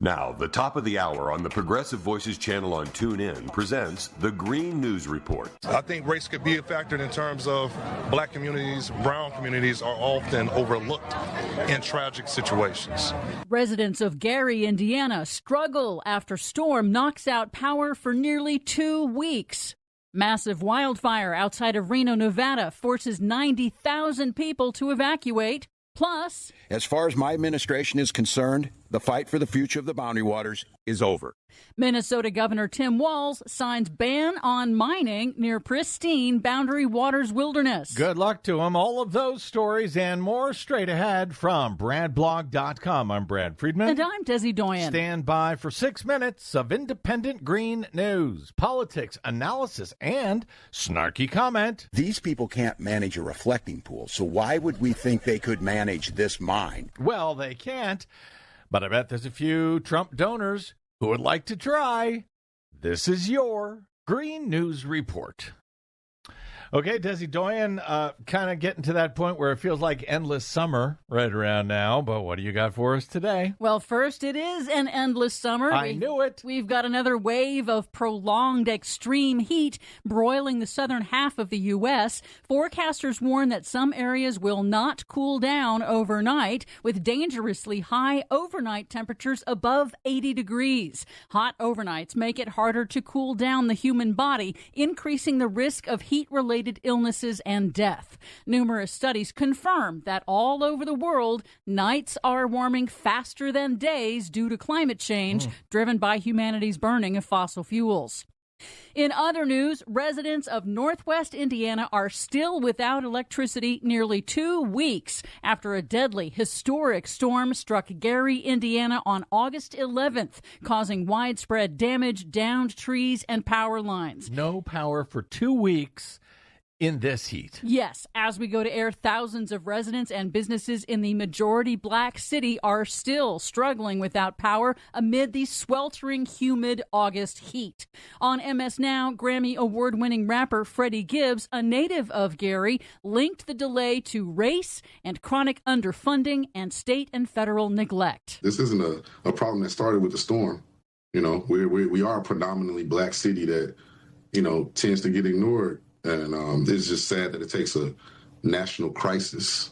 Now, the top of the hour on the Progressive Voices channel on TuneIn presents the Green News Report. I think race could be a factor in terms of black communities, brown communities are often overlooked in tragic situations. Residents of Gary, Indiana struggle after storm knocks out power for nearly 2 weeks. Massive wildfire outside of Reno, Nevada forces 90,000 people to evacuate. Plus, as far as my administration is concerned, the fight for the future of the Boundary Waters is over. Minnesota Governor Tim Walz signs ban on mining near pristine Boundary Waters wilderness. Good luck to him. All of those stories and more straight ahead from BradBlog.com. I'm Brad Friedman. And I'm Desi Doyen. Stand by for 6 minutes of independent green news, politics, analysis, and snarky comment. These people can't manage a reflecting pool, so why would we think they could manage this mine? Well, they can't, but I bet there's a few Trump donors who would like to try. This is your Green News Report. Okay, Desi Doyen, kind of getting to that point where it feels like endless summer right around now, but what do you got for us today? Well, first, it is an endless summer. I knew it. We've got another wave of prolonged extreme heat broiling the southern half of the U.S. Forecasters warn that some areas will not cool down overnight, with dangerously high overnight temperatures above 80 degrees. Hot overnights make it harder to cool down the human body, increasing the risk of heat-related illnesses and death. Numerous studies confirm that all over the world, nights are warming faster than days due to climate change driven by humanity's burning of fossil fuels. In other news, residents of Northwest Indiana are still without electricity nearly 2 weeks after a deadly, historic storm struck Gary, Indiana on August 11th, causing widespread damage, downed trees, and power lines. No power for 2 weeks in this heat. Yes, as we go to air, thousands of residents and businesses in the majority black city are still struggling without power amid the sweltering, humid August heat. On MS Now, Grammy award-winning rapper Freddie Gibbs, a native of Gary, linked the delay to race and chronic underfunding and state and federal neglect. This isn't a problem that started with the storm. You know, we are a predominantly black city that, you know, tends to get ignored. And it's just sad that it takes a national crisis,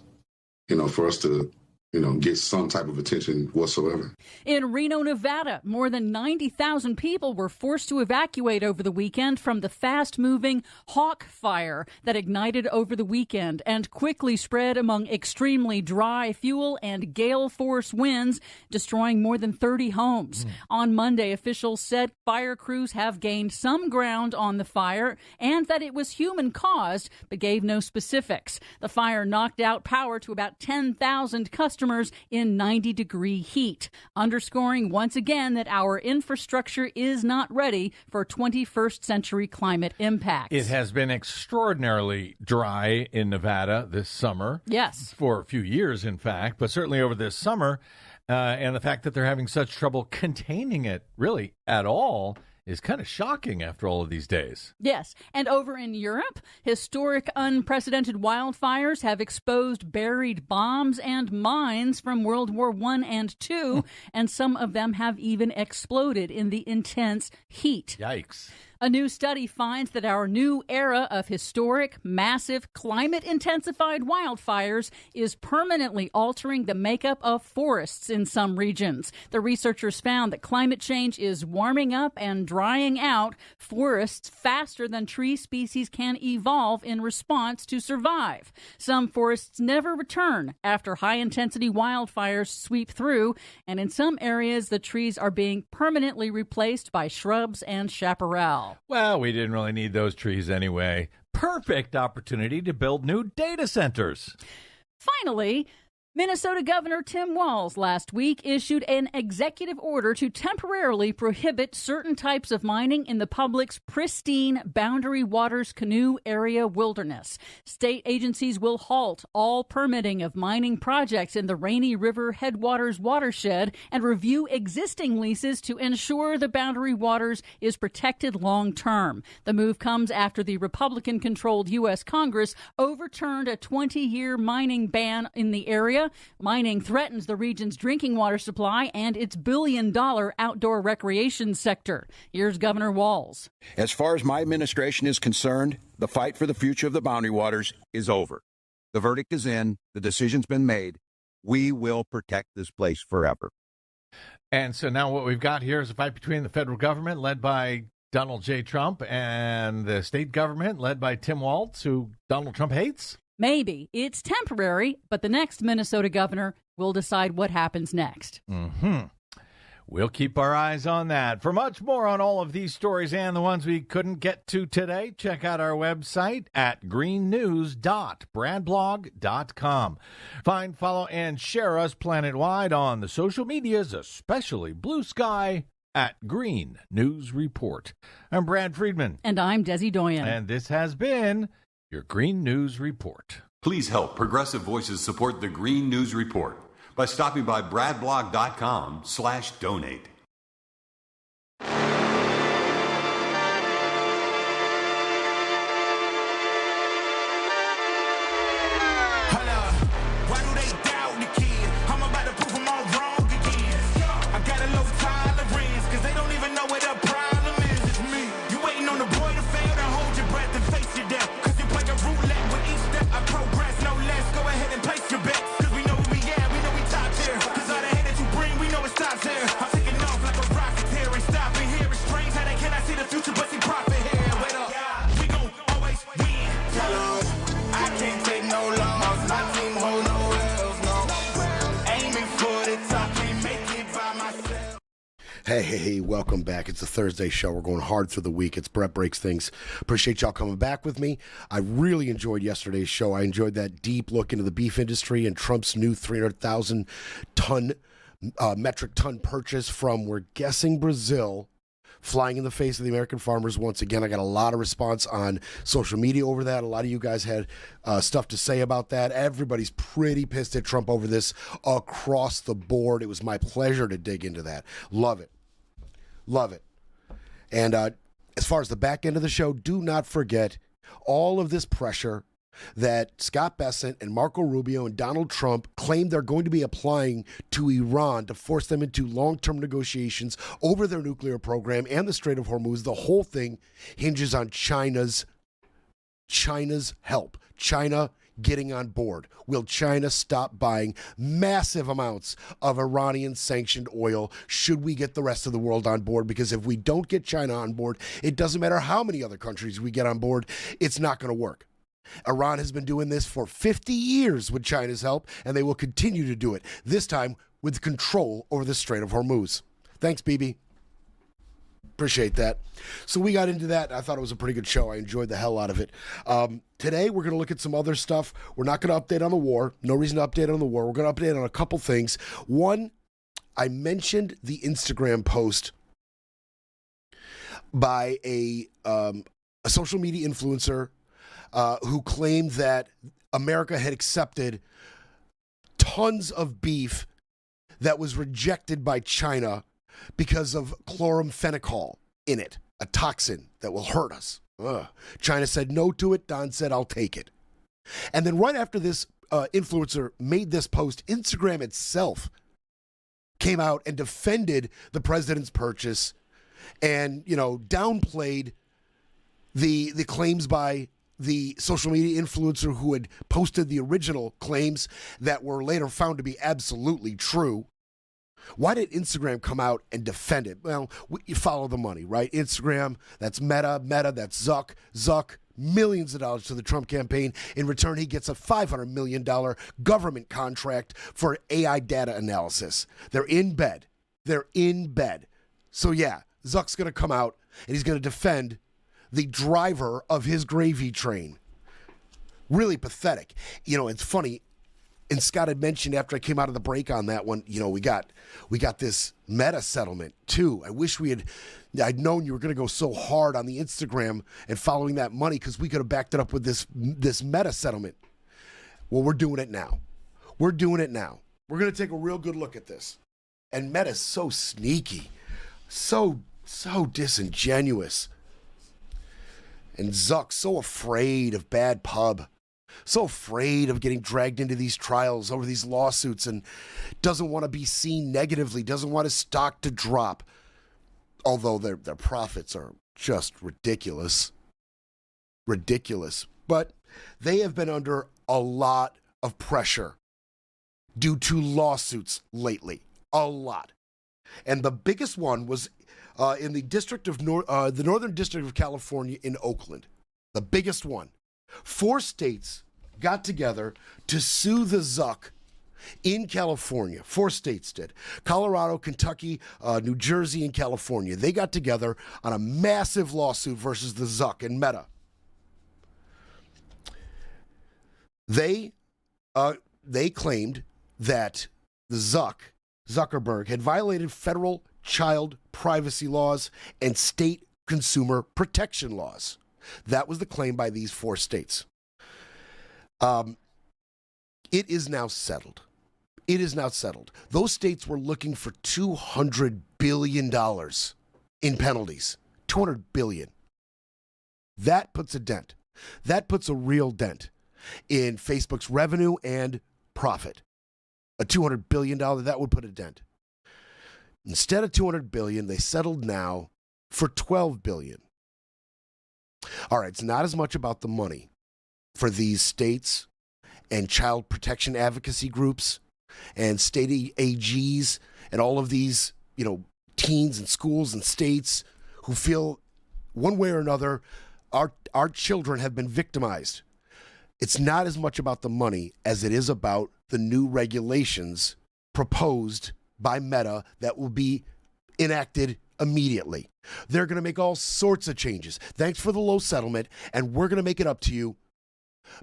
you know, for us to, you know, get some type of attention whatsoever. In Reno, Nevada, more than 90,000 people were forced to evacuate over the weekend from the fast-moving Hawk Fire that ignited over the weekend and quickly spread among extremely dry fuel and gale force winds, destroying more than 30 homes. On Monday, officials said fire crews have gained some ground on the fire and that it was human-caused, but gave no specifics. The fire knocked out power to about 10,000 customers in 90-degree heat, underscoring once again that our infrastructure is not ready for 21st century climate impacts. It has been extraordinarily dry in Nevada this summer. Yes. For a few years, in fact, but certainly over this summer. And the fact that they're having such trouble containing it really at all is kind of shocking after all of these days. Yes. And over in Europe, historic unprecedented wildfires have exposed buried bombs and mines from World War I and II, and some of them have even exploded in the intense heat. Yikes. A new study finds that our new era of historic, massive, climate-intensified wildfires is permanently altering the makeup of forests in some regions. The researchers found that climate change is warming up and drying out forests faster than tree species can evolve in response to survive. Some forests never return after high-intensity wildfires sweep through, and in some areas, the trees are being permanently replaced by shrubs and chaparral. Well, we didn't really need those trees anyway. Perfect opportunity to build new data centers. Finally, Minnesota Governor Tim Walz last week issued an executive order to temporarily prohibit certain types of mining in the public's pristine Boundary Waters Canoe Area wilderness. State agencies will halt all permitting of mining projects in the Rainy River Headwaters watershed and review existing leases to ensure the Boundary Waters is protected long term. The move comes after the Republican-controlled U.S. Congress overturned a 20-year mining ban in the area area. Mining threatens the region's drinking water supply and its billion-dollar outdoor recreation sector. Here's Governor Walz. As far as my administration is concerned, the fight for the future of the Boundary Waters is over. The verdict is in. The decision's been made. We will protect this place forever. And so now what we've got here is a fight between the federal government, led by Donald J. Trump, and the state government, led by Tim Walz, who Donald Trump hates. Maybe. It's temporary, but the next Minnesota governor will decide what happens next. We'll keep our eyes on that. For much more on all of these stories and the ones we couldn't get to today, check out our website at greennews.bradblog.com. Find, follow, and share us planet-wide on the social medias, especially Blue Sky, at Green News Report. I'm Brad Friedman. And I'm Desi Doyen. And this has been your Green News Report. Please help Progressive Voices support the Green News Report by stopping by bradblog.com/donate. Hey, welcome back. It's a Thursday show. We're going hard through the week. It's Brett Breaks Things. Appreciate y'all coming back with me. I really enjoyed yesterday's show. I enjoyed that deep look into the beef industry and Trump's new 300,000 metric ton purchase from, we're guessing, Brazil, flying in the face of the American farmers once again. I got a lot of response on social media over that. A lot of you guys had stuff to say about that. Everybody's pretty pissed at Trump over this across the board. It was my pleasure to dig into that. Love it. Love it. And as far as the back end of the show, do not forget all of this pressure that Scott Bessent and Marco Rubio and Donald Trump claim they're going to be applying to Iran to force them into long-term negotiations over their nuclear program and the Strait of Hormuz. The whole thing hinges on China's help. China getting on board. Will China stop buying massive amounts of Iranian-sanctioned oil should we get the rest of the world on board? Because if we don't get China on board, it doesn't matter how many other countries we get on board, it's not going to work. Iran has been doing this for 50 years with China's help, and they will continue to do it, this time with control over the Strait of Hormuz. Thanks, BB. Appreciate that. So we got into that. I thought it was a pretty good show. I enjoyed the hell out of it. Today, we're going to look at some other stuff. We're not going to update on the war. No reason to update on the war. We're going to update on a couple things. One, I mentioned the Instagram post by a social media influencer who claimed that America had accepted tons of beef that was rejected by China because of chloramphenicol in it, a toxin that will hurt us. China said no to it. Don said, I'll take it. And then right after this influencer made this post, Instagram itself came out and defended the president's purchase and, downplayed the claims by the social media influencer who had posted the original claims that were later found to be absolutely true. Why did Instagram come out and defend it? Well, you follow the money, right? Instagram, that's Meta, that's Zuck, millions of dollars to the Trump campaign. In return, he gets a $500 million government contract for AI data analysis. They're in bed. So yeah, Zuck's going to come out and he's going to defend the driver of his gravy train. Really pathetic. It's funny. And Scott had mentioned after I came out of the break on that one, we got this Meta settlement too. I wish I'd known you were going to go so hard on the Instagram and following that money, because we could have backed it up with this Meta settlement. Well, we're doing it now. We're going to take a real good look at this. And Meta's so sneaky, so disingenuous. And Zuck so afraid of bad pub. So afraid of getting dragged into these trials over these lawsuits and doesn't want to be seen negatively, doesn't want his stock to drop. Although their profits are just ridiculous. Ridiculous. But they have been under a lot of pressure due to lawsuits lately. A lot. And the biggest one was in the the Northern District of California in Oakland. The biggest one. 4 states got together to sue the Zuck in California. 4 states did. Colorado, Kentucky, New Jersey, and California. They got together on a massive lawsuit versus the Zuck and Meta. They claimed that the Zuckerberg, had violated federal child privacy laws and state consumer protection laws. That was the claim by these 4 states. It is now settled. It is now settled. Those states were looking for $200 billion in penalties. $200 billion. That puts a dent. That puts a real dent in Facebook's revenue and profit. A $200 billion, that would put a dent. Instead of $200 billion, they settled now for $12 billion. All right, it's not as much about the money for these states and child protection advocacy groups and state AGs and all of these, teens and schools and states who feel one way or another our children have been victimized. It's not as much about the money as it is about the new regulations proposed by Meta that will be enacted immediately. They're going to make all sorts of changes. Thanks for the low settlement, and we're going to make it up to you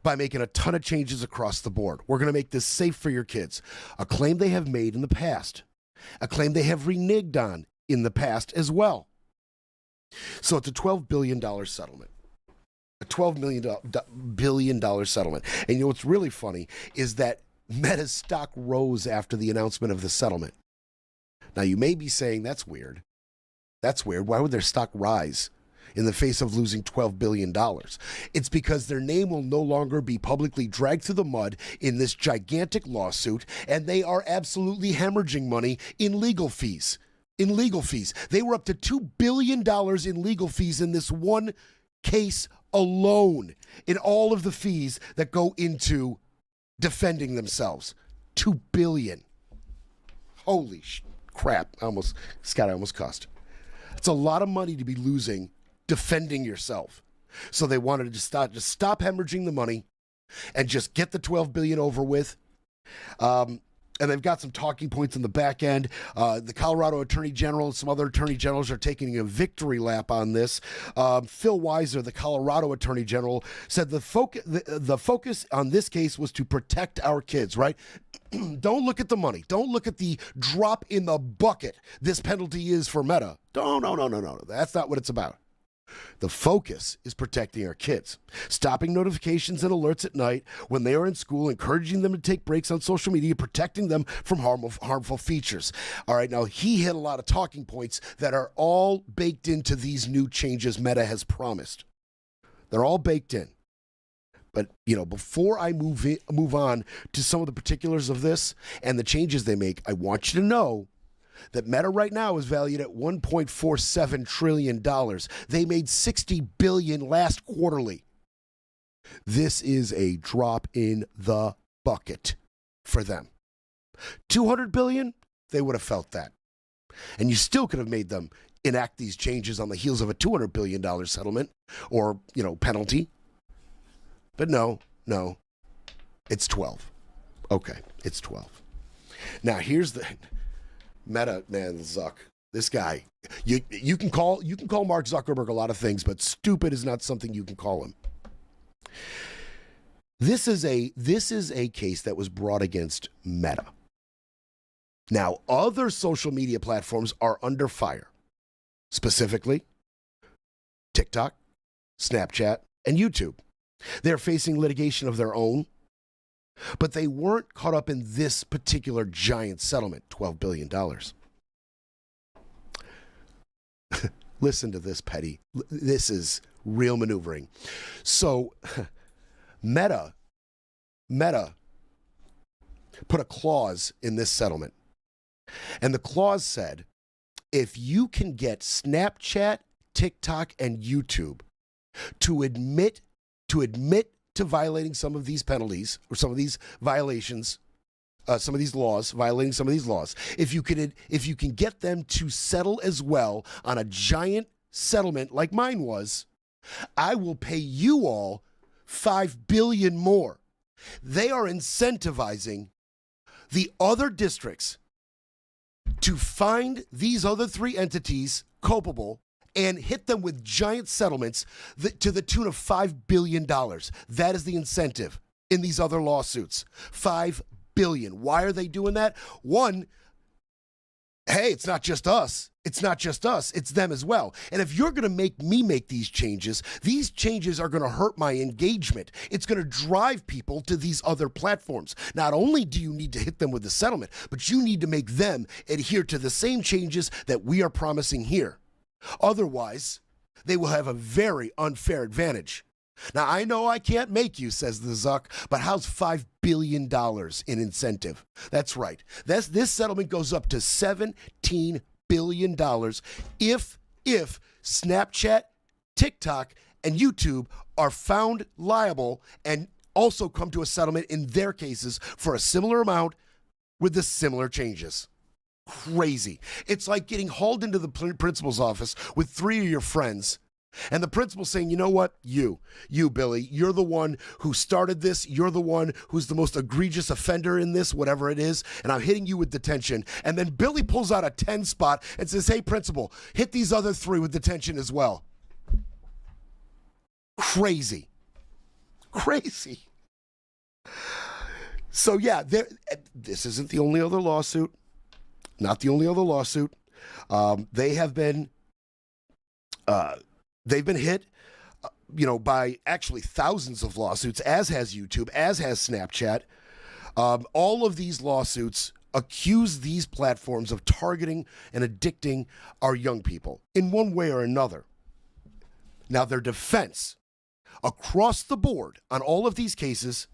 by making a ton of changes across the board. We're going to make this safe for your kids. A claim they have made in the past. A claim they have reneged on in the past as well. So it's a $12 billion settlement. A $12 billion settlement. And what's really funny is that Meta's stock rose after the announcement of the settlement. Now, you may be saying, that's weird. That's weird. Why would their stock rise in the face of losing $12 billion? It's because their name will no longer be publicly dragged through the mud in this gigantic lawsuit, and they are absolutely hemorrhaging money in legal fees. In legal fees. They were up to $2 billion in legal fees in this one case alone, in all of the fees that go into defending themselves. $2 billion. Holy crap. Scott, I almost cussed. It's a lot of money to be losing defending yourself. So they wanted to stop hemorrhaging the money and just get the $12 billion over with. And they've got some talking points in the back end. The Colorado Attorney General and some other attorney generals are taking a victory lap on this. Phil Weiser, the Colorado Attorney General, said the focus on this case was to protect our kids, right? Don't look at the money. Don't look at the drop in the bucket this penalty is for Meta. No. That's not what it's about. The focus is protecting our kids, stopping notifications and alerts at night when they are in school, encouraging them to take breaks on social media, protecting them from harmful features. All right, now he hit a lot of talking points that are all baked into these new changes Meta has promised. They're all baked in. But, before I move on to some of the particulars of this and the changes they make, I want you to know that Meta right now is valued at $1.47 trillion. They made $60 billion last quarterly. This is a drop in the bucket for them. $200 billion, they would have felt that. And you still could have made them enact these changes on the heels of a $200 billion settlement or, penalty. But no, it's 12. Okay, it's 12. Now, here's the Meta, man, Zuck. This guy, you can call Mark Zuckerberg a lot of things, but stupid is not something you can call him. This is a case that was brought against Meta. Now, other social media platforms are under fire, specifically TikTok, Snapchat, and YouTube. They're facing litigation of their own, but they weren't caught up in this particular giant settlement, $12 billion. Listen to this, Petty. This is real maneuvering. So Meta Meta put a clause in this settlement. And the clause said, if you can get Snapchat, TikTok, and YouTube to admit to violating some of these penalties or some of these violations, some of these laws, violating some of these laws, if you can get them to settle as well on a giant settlement like mine was, I will pay you all $5 billion more. They are incentivizing the other districts to find these other three entities culpable and hit them with giant settlements to the tune of $5 billion. That is the incentive in these other lawsuits. $5 billion. Why are they doing that? One, hey, it's not just us. It's not just us. It's them as well. And if you're going to make me make these changes are going to hurt my engagement. It's going to drive people to these other platforms. Not only do you need to hit them with the settlement, but you need to make them adhere to the same changes that we are promising here. Otherwise, they will have a very unfair advantage. Now, I know I can't make you, says the Zuck, but how's $5 billion in incentive? That's right. This settlement goes up to $17 billion if Snapchat, TikTok, and YouTube are found liable and also come to a settlement in their cases for a similar amount with the similar changes. Crazy. It's like getting hauled into the principal's office with three of your friends, and the principal saying, you know what, you, Billy, you're the one who started this. You're the one who's the most egregious offender in this, whatever it is, and I'm hitting you with detention. And then Billy pulls out a 10 spot and says, hey, principal, hit these other three with detention as well. Crazy. So, yeah, this isn't the only other lawsuit. Not the only other lawsuit. They've been hit, by actually thousands of lawsuits, as has YouTube, as has Snapchat. All of these lawsuits accuse these platforms of targeting and addicting our young people in one way or another. Now, their defense across the board on all of these cases,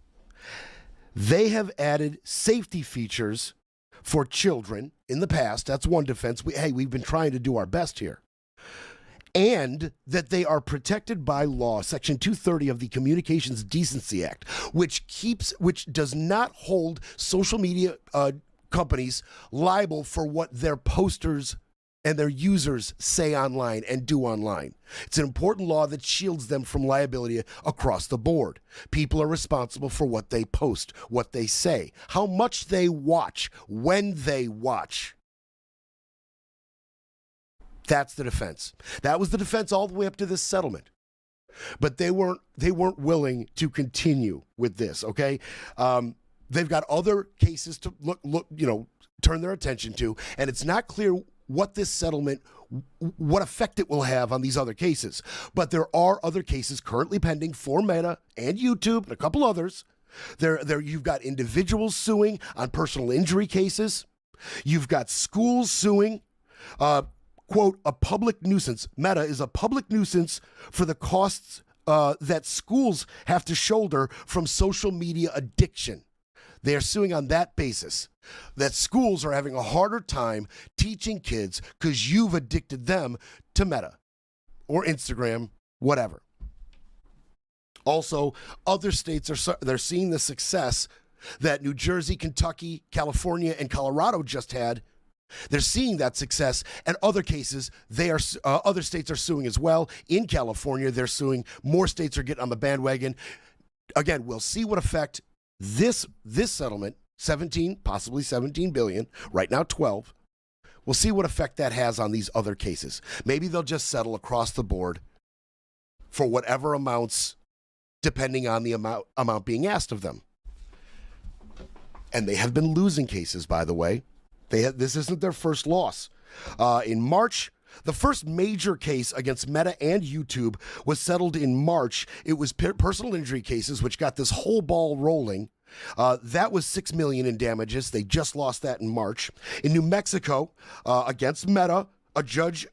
they have added safety features for children in the past. That's one defense. We've been trying to do our best here. And that they are protected by law, Section 230 of the Communications Decency Act, which does not hold social media companies liable for what their posters and their users say online and do online. It's an important law that shields them from liability across the board. People are responsible for what they post, what they say, how much they watch, when they watch. That's the defense. That was the defense all the way up to this settlement. But they weren't willing to continue with this, okay? They've got other cases to turn their attention to, and it's not clear what this settlement, what effect it will have on these other cases. But there are other cases currently pending for Meta and YouTube and a couple others. You've got individuals suing on personal injury cases. You've got schools suing, quote, a public nuisance. Meta is a public nuisance for the costs that schools have to shoulder from social media addiction. They are suing on that basis, that schools are having a harder time teaching kids because you've addicted them to Meta or Instagram, whatever. Also, other states they're seeing the success that New Jersey, Kentucky, California, and Colorado just had. They're seeing that success, and other cases, other states are suing as well. In California, they're suing. More states are getting on the bandwagon. Again, we'll see what effect this settlement, possibly 17 billion, right now 12. We'll see what effect that has on these other cases. Maybe they'll just settle across the board for whatever amounts, depending on the amount being asked of them. And they have been losing cases, by the way. This isn't their first loss. In March, the first major case against Meta and YouTube was settled in March. It was personal injury cases, which got this whole ball rolling. That was $6 million in damages. They just lost that in March. In New Mexico, against Meta, a judge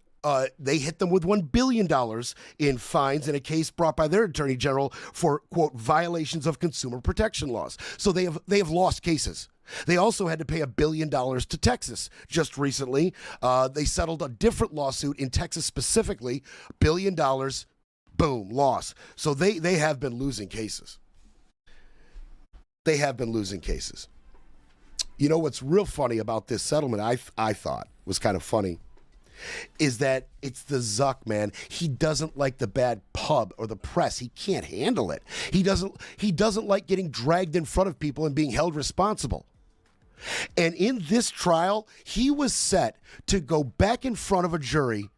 they hit them with $1 billion in fines in a case brought by their attorney general for, quote, violations of consumer protection laws. So they have lost cases. They also had to pay $1 billion to Texas just recently. They settled a different lawsuit in Texas specifically, $1 billion, boom, loss. So they have been losing cases. They have been losing cases. You know what's real funny about this settlement, I thought was kind of funny, is that it's the Zuck, man. He doesn't like the bad pub or the press. He can't handle it. He doesn't like getting dragged in front of people and being held responsible. And in this trial, he was set to go back in front of a jury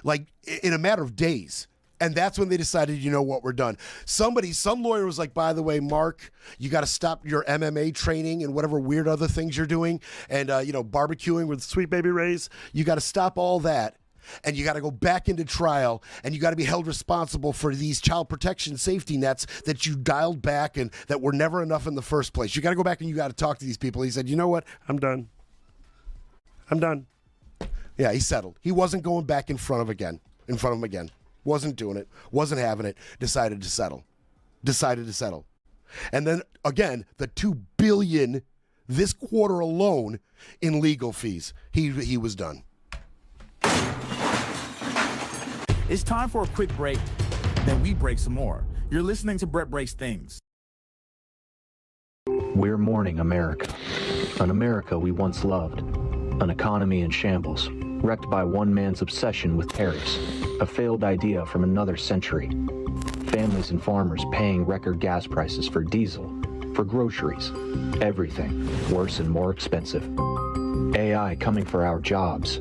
like in a matter of days. And that's when they decided, you know what, we're done. Some lawyer was like, by the way, Mark, you got to stop your MMA training and whatever weird other things you're doing. And, barbecuing with Sweet Baby Ray's. You got to stop all that. And you got to go back into trial. And you got to be held responsible for these child protection safety nets that you dialed back and that were never enough in the first place. You got to go back and you got to talk to these people. He said, you know what? I'm done. Yeah, he settled. He wasn't going back in front of him again. Wasn't doing it, wasn't having it, decided to settle. And then, again, the $2 billion this quarter alone in legal fees. He was done. It's time for a quick break, then we break some more. You're listening to Brett Breaks Things. We're mourning America, an America we once loved, an economy in shambles, wrecked by one man's obsession with tariffs, a failed idea from another century. Families and farmers paying record gas prices for diesel, for groceries, everything worse and more expensive. AI coming for our jobs,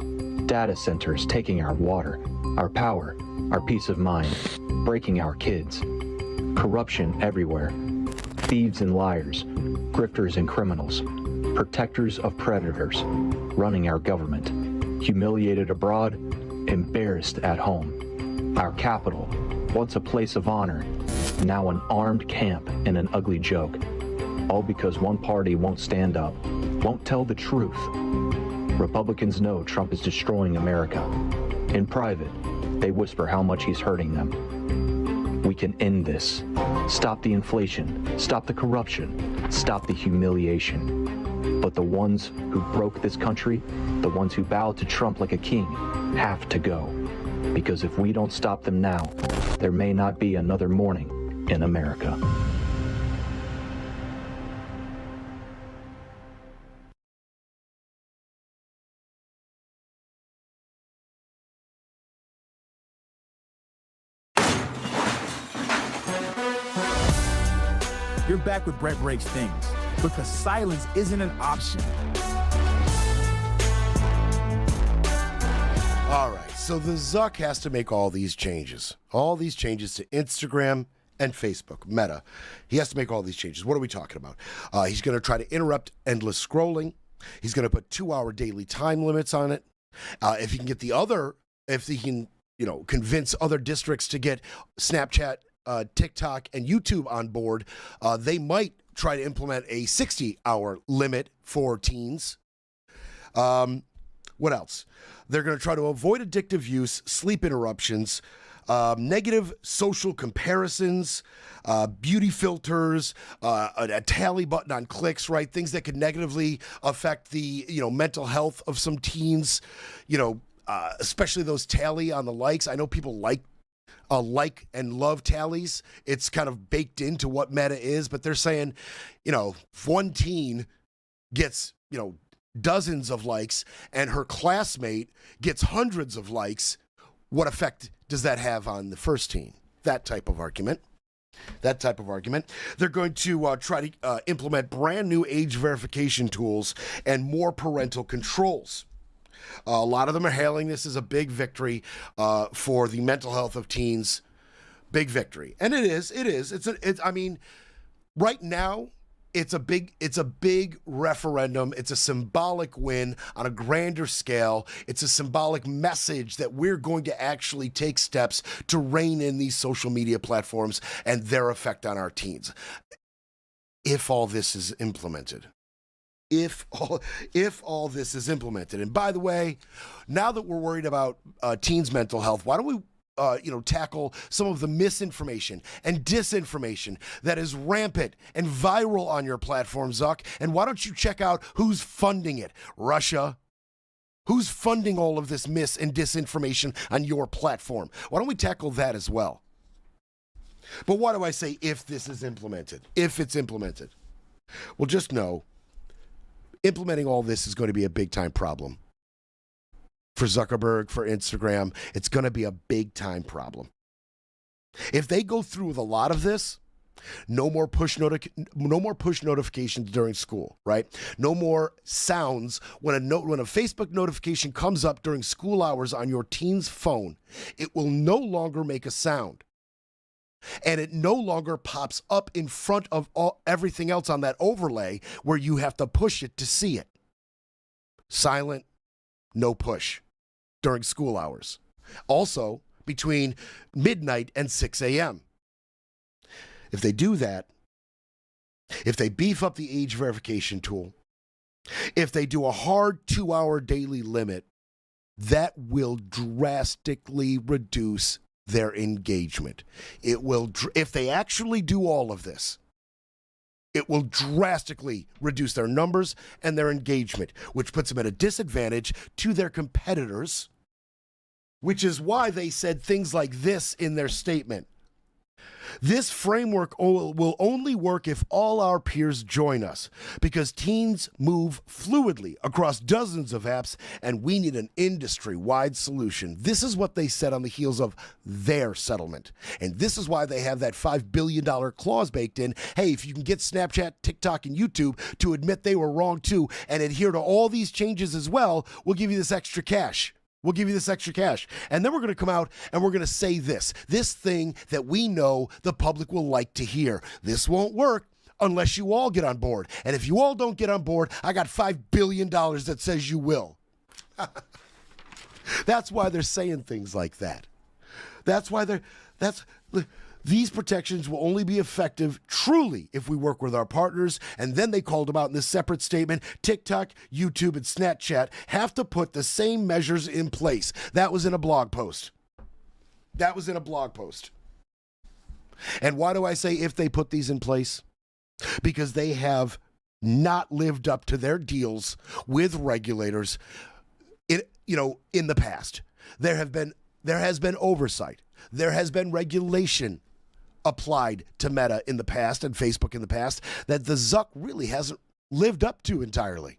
data centers taking our water, our power, our peace of mind, breaking our kids. Corruption everywhere. Thieves and liars, grifters and criminals, protectors of predators, running our government. Humiliated abroad, embarrassed at home. Our capital, once a place of honor, now an armed camp and an ugly joke. All because one party won't stand up, won't tell the truth. Republicans know Trump is destroying America. In private, they whisper how much he's hurting them. We can end this. Stop the inflation, stop the corruption, stop the humiliation. But the ones who broke this country, the ones who bowed to Trump like a king, have to go. Because if we don't stop them now, there may not be another morning in America. You're back with Brett Breaks Things, because silence isn't an option. All right, so the Zuck has to make all these changes to Instagram and Facebook, Meta. He has to make all these changes. What are we talking about? He's going to try to interrupt endless scrolling. He's going to put 2-hour daily time limits on it. If he can convince other districts to get Snapchat, TikTok, and YouTube on board, they might try to implement a 60-hour limit for teens. What else? They're going to try to avoid addictive use, sleep interruptions, negative social comparisons, beauty filters, a tally button on clicks, right? Things that could negatively affect the mental health of some teens, especially those tally on the likes. I know people like and love tallies. It's kind of baked into what Meta is, but they're saying, if one teen gets, dozens of likes and her classmate gets hundreds of likes, what effect does that have on the first teen? That type of argument. They're going to try to implement brand new age verification tools and more parental controls. A lot of them are hailing this as a big victory for the mental health of teens. Big victory. And it is. Right now, it's a big referendum. It's a symbolic win on a grander scale. It's a symbolic message that we're going to actually take steps to rein in these social media platforms and their effect on our teens. If all this is implemented. if all this is implemented. And by the way, now that we're worried about teens' mental health, why don't we tackle some of the misinformation and disinformation that is rampant and viral on your platform, Zuck? And why don't you check out who's funding it? Russia. Who's funding all of this mis and disinformation on your platform? Why don't we tackle that as well? But why do I say if this is implemented? If it's implemented. Well, just know, implementing all this is going to be a big-time problem. For Zuckerberg, for Instagram, it's going to be a big-time problem. If they go through with a lot of this, no more push notifications during school, right? No more sounds when a Facebook notification comes up during school hours on your teen's phone. It will no longer make a sound. And it no longer pops up in front of everything else on that overlay where you have to push it to see it. Silent, no push during school hours. Also, between midnight and 6 a.m. If they do that, if they beef up the age verification tool, if they do a hard 2-hour daily limit, that will drastically reduce their engagement. It will, if they actually do all of this, it will drastically reduce their numbers and their engagement, which puts them at a disadvantage to their competitors, which is why they said things like this in their statement. This framework will only work if all our peers join us, because teens move fluidly across dozens of apps, and we need an industry-wide solution. This is what they said on the heels of their settlement. And this is why they have that $5 billion clause baked in. Hey, if you can get Snapchat, TikTok, and YouTube to admit they were wrong too and adhere to all these changes as well, we'll give you this extra cash. We'll give you this extra cash. And then we're going to come out and we're going to say this thing that we know the public will like to hear. This won't work unless you all get on board. And if you all don't get on board, I got $5 billion that says you will. That's why they're saying things like that. These protections will only be effective truly if we work with our partners. And then they called them out in this separate statement. TikTok, YouTube, and Snapchat have to put the same measures in place. That was in a blog post. And why do I say if they put these in place? Because they have not lived up to their deals with regulators in the past. There has been oversight. There has been regulation applied to Meta in the past and Facebook in the past that the Zuck really hasn't lived up to entirely.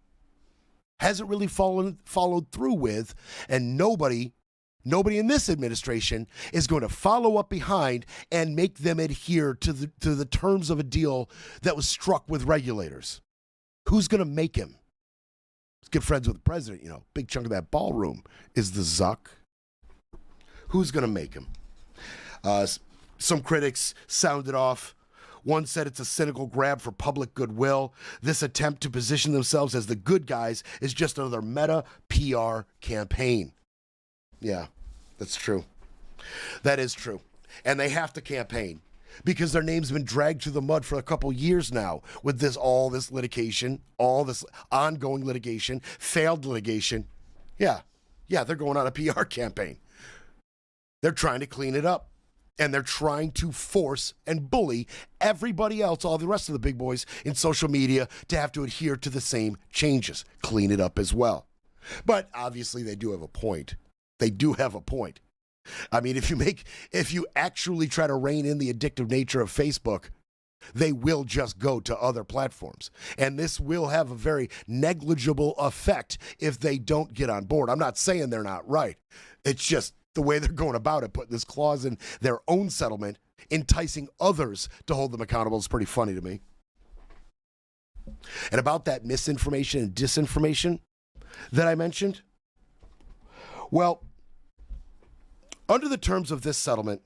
Hasn't really followed through with, and nobody in this administration is going to follow up behind and make them adhere to the terms of a deal that was struck with regulators. Who's going to make him? He's good friends with the president, big chunk of that ballroom is the Zuck. Who's going to make him? Some critics sounded off. One said it's a cynical grab for public goodwill. This attempt to position themselves as the good guys is just another Meta PR campaign. Yeah, that's true. That is true. And they have to campaign because their name's been dragged through the mud for a couple years now with all this litigation, all this ongoing litigation, failed litigation. Yeah, they're going on a PR campaign. They're trying to clean it up. And they're trying to force and bully everybody else, all the rest of the big boys in social media, to have to adhere to the same changes, clean it up as well. But obviously they do have a point. I mean, if you actually try to rein in the addictive nature of Facebook, they will just go to other platforms. And this will have a very negligible effect if they don't get on board. I'm not saying they're not right. It's just the way they're going about it, putting this clause in their own settlement, enticing others to hold them accountable is pretty funny to me. And about that misinformation and disinformation that I mentioned, well, under the terms of this settlement,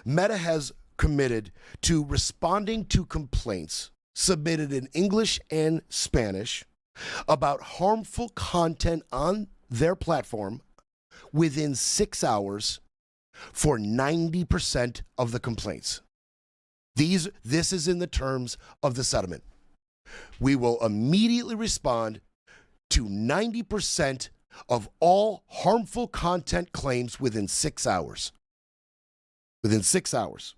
Meta has committed to responding to complaints submitted in English and Spanish about harmful content on their platform within 6 hours for 90% of the complaints. This is in the terms of the settlement. we will immediately respond to 90% of all harmful content claims within 6 hours. Within 6 hours.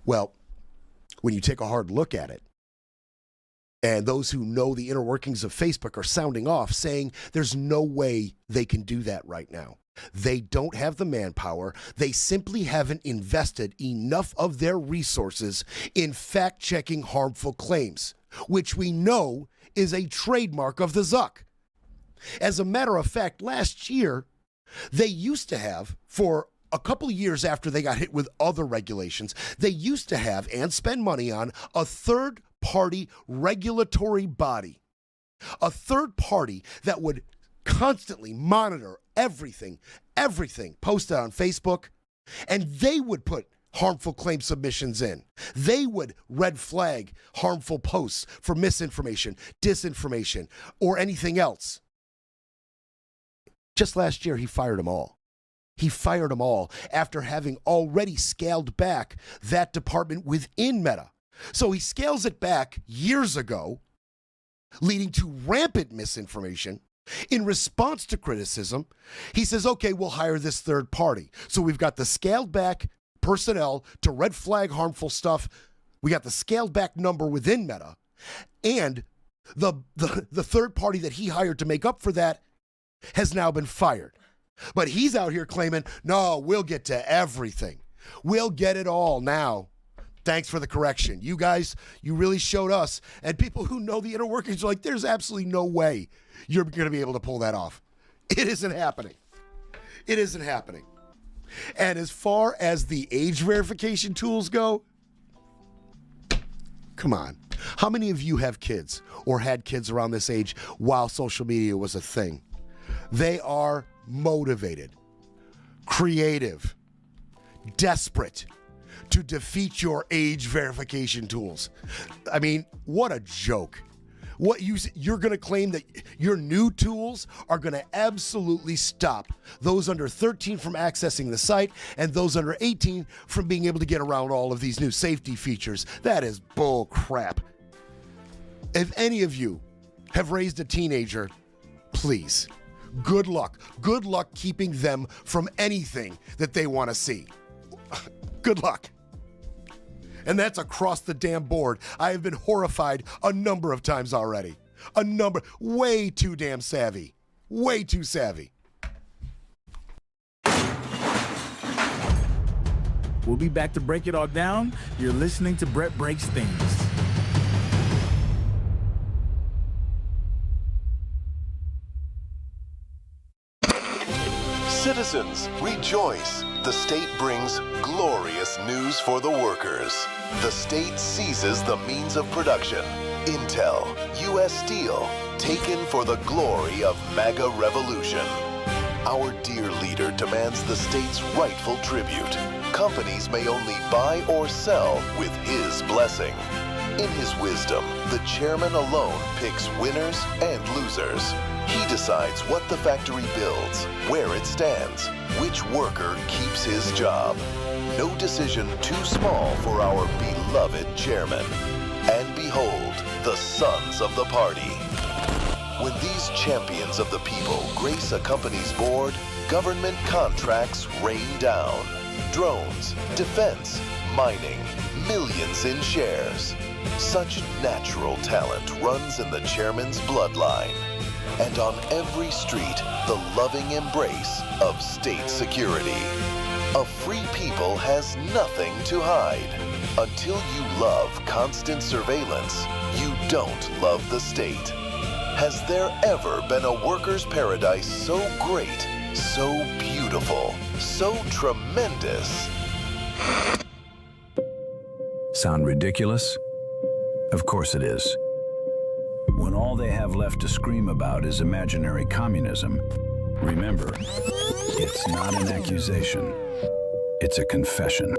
Well, when you take a hard look at it, and those who know the inner workings of Facebook are sounding off, saying there's no way they can do that right now. They don't have the manpower. They simply haven't invested enough of their resources in fact-checking harmful claims, which we know is a trademark of the Zuck. As a matter of fact, last year, they used to have, for a couple of years after they got hit with other regulations, they used to have and spend money on a third-party regulatory body, a third party that would constantly monitor everything posted on Facebook, and they would put harmful claim submissions in. They would red flag harmful posts for misinformation, disinformation, or anything else. Just last year, he fired them all. He fired them all after having already scaled back that department within Meta. So he scales it back years ago, leading to rampant misinformation. In response to criticism, he says, okay, we'll hire this third party. So we've got the scaled back personnel to red flag harmful stuff. We got the scaled back number within Meta. And the third party that he hired to make up for that has now been fired. But he's out here claiming, no, we'll get to everything. We'll get it all now. Thanks for the correction. You guys, you really showed us. And people who know the inner workings are like, there's absolutely no way you're going to be able to pull that off. It isn't happening. It isn't happening. And as far as the age verification tools go, come on. How many of you have kids or had kids around this age while social media was a thing? They are motivated, creative, desperate to defeat your age verification tools. I mean, what a joke. You're going to claim that your new tools are going to absolutely stop those under 13 from accessing the site and those under 18 from being able to get around all of these new safety features. That is bull crap. If any of you have raised a teenager, please, good luck. Good luck keeping them from anything that they want to see. Good luck. And that's across the damn board. I have been horrified a number of times already. Way too damn savvy. Way too savvy. We'll be back to break it all down. You're listening to Brett Breaks Things. Citizens, rejoice. The state brings glorious news for the workers. The state seizes the means of production. Intel, U.S. Steel, taken for the glory of MAGA revolution. Our dear leader demands the state's rightful tribute. Companies may only buy or sell with his blessing. In his wisdom, the chairman alone picks winners and losers. He decides what the factory builds, where it stands, which worker keeps his job. No decision too small for our beloved chairman. And behold, the sons of the party. When these champions of the people grace a company's board, government contracts rain down. Drones, defense, mining, millions in shares. Such natural talent runs in the chairman's bloodline. And on every street, the loving embrace of state security. A free people has nothing to hide. Until you love constant surveillance, you don't love the state. Has there ever been a worker's paradise so great, so beautiful, so tremendous? Sound ridiculous? Of course it is. When all they have left to scream about is imaginary communism, remember, it's not an accusation, it's a confession.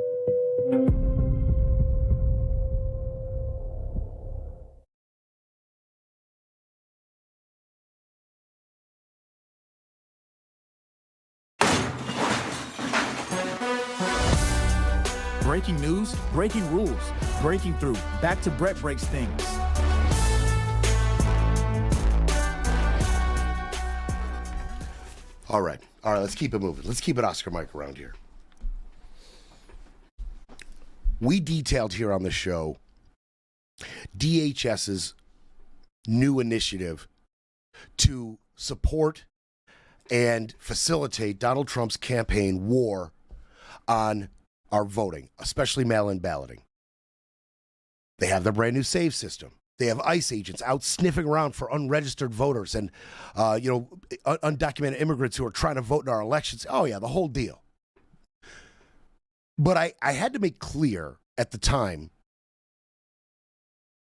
Breaking news, breaking rules, breaking through. Back to Brett Breaks Things. All right, let's keep it moving. Let's keep it Oscar Mike around here. We detailed here on the show DHS's new initiative to support and facilitate Donald Trump's campaign war on our voting, especially mail-in balloting. They have their brand new SAVE system. They have ICE agents out sniffing around for unregistered voters and, undocumented immigrants who are trying to vote in our elections. Oh, yeah, the whole deal. But I had to make clear at the time,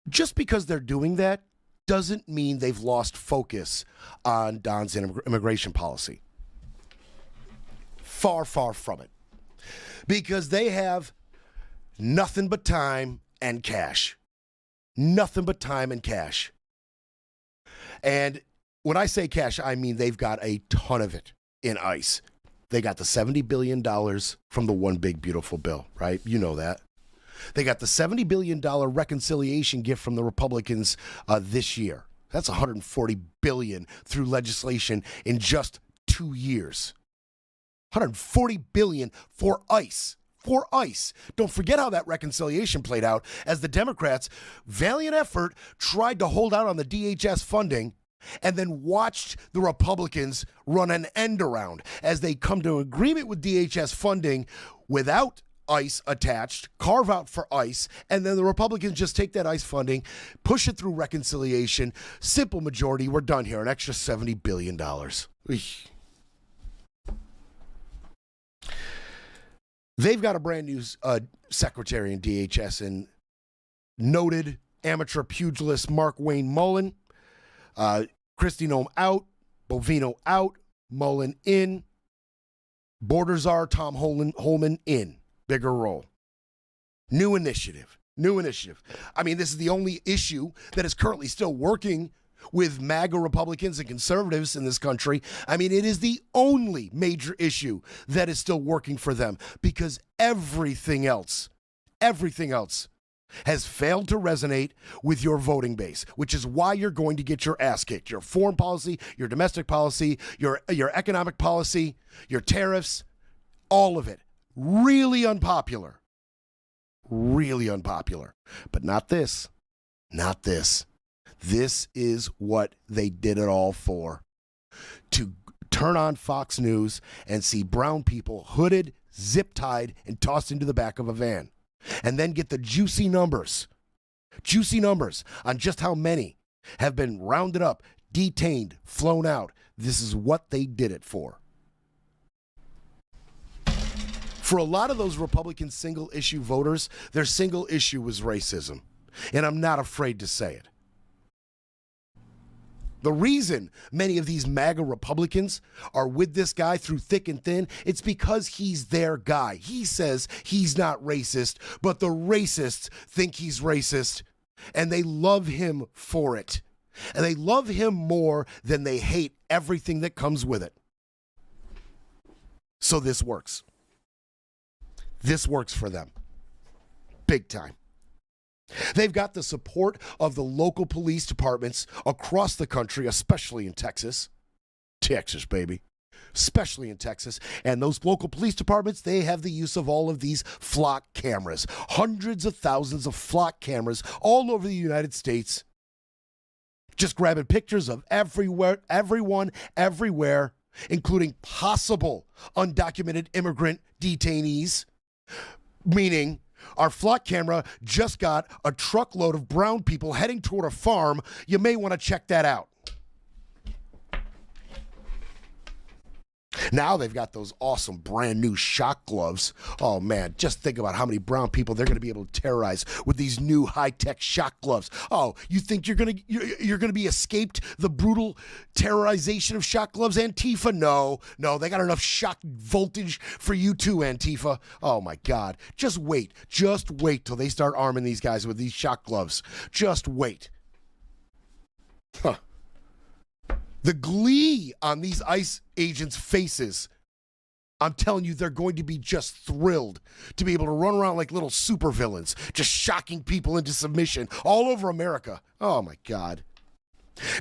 just because they're doing that doesn't mean they've lost focus on Don's immigration policy. Far, far from it. Because they have nothing but time and cash. Nothing but time and cash. And when I say cash, I mean they've got a ton of it in ICE. They got the $70 billion from the One Big Beautiful Bill, right? You know that. They got the $70 billion reconciliation gift from the Republicans this year. That's $140 billion through legislation in just 2 years. $140 billion for ICE. For ICE. Don't forget how that reconciliation played out as the Democrats, valiant effort, tried to hold out on the DHS funding and then watched the Republicans run an end around as they come to agreement with DHS funding without ICE attached, carve out for ICE, and then the Republicans just take that ICE funding, push it through reconciliation, simple majority, we're done here, an extra $70 billion. Eesh. They've got a brand new secretary in DHS and noted amateur pugilist Mark Wayne Mullen. Kristi Noem out, Bovino out, Mullen in. Border czar Tom Holman in. Bigger role. New initiative. I mean, this is the only issue that is currently still working with MAGA Republicans and conservatives in this country. I mean, it is the only major issue that is still working for them because everything else has failed to resonate with your voting base, which is why you're going to get your ass kicked. Your foreign policy, your domestic policy, your economic policy, your tariffs, all of it. Really unpopular. But not this. This is what they did it all for. To turn on Fox News and see brown people hooded, zip-tied, and tossed into the back of a van. And then get the juicy numbers on just how many have been rounded up, detained, flown out. This is what they did it for. For a lot of those Republican single-issue voters, their single issue was racism. And I'm not afraid to say it. The reason many of these MAGA Republicans are with this guy through thick and thin, it's because he's their guy. He says he's not racist, but the racists think he's racist, and they love him for it. And they love him more than they hate everything that comes with it. So this works. This works for them. Big time. They've got the support of the local police departments across the country, especially in Texas. Texas, baby. Especially in Texas. And those local police departments, they have the use of all of these flock cameras. Hundreds of thousands of flock cameras all over the United States. Just grabbing pictures of everywhere, everyone, everywhere, including possible undocumented immigrant detainees. Meaning, our flock camera just got a truckload of brown people heading toward a farm. You may want to check that out. Now they've got those awesome brand new shock gloves. Oh man, just think about how many brown people they're going to be able to terrorize with these new high-tech shock gloves. Oh, you think you're going to be escaped the brutal terrorization of shock gloves, Antifa? No, they got enough shock voltage for you too, Antifa. Oh my God, just wait till they start arming these guys with these shock gloves. Just wait. Huh. The glee on these ICE agents' faces I'm telling you, they're going to be just thrilled to be able to run around like little supervillains, just shocking people into submission all over America. Oh, my God.